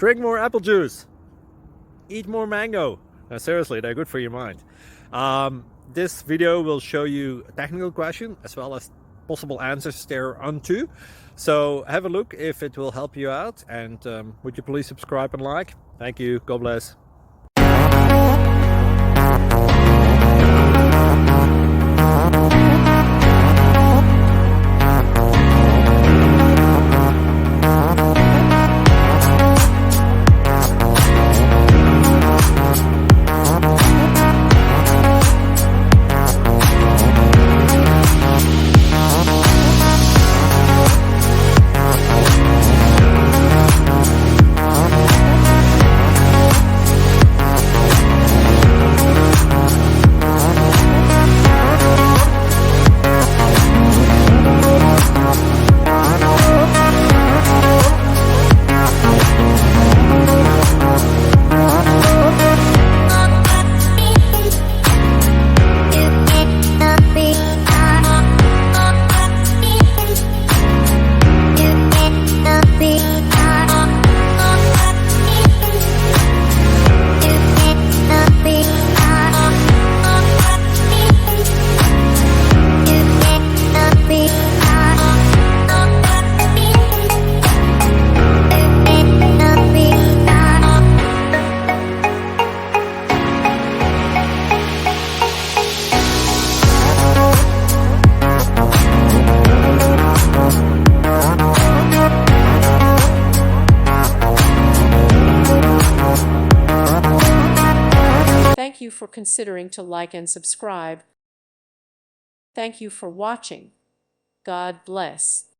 Drink more apple juice. Eat more mango. No, seriously, they're good for your mind. This video will show you a technical question as well as possible answers thereunto. So have a look if it will help you out, and would you please subscribe and like? Thank you. God bless. Thank you for considering to like and subscribe. Thank you for watching. God bless.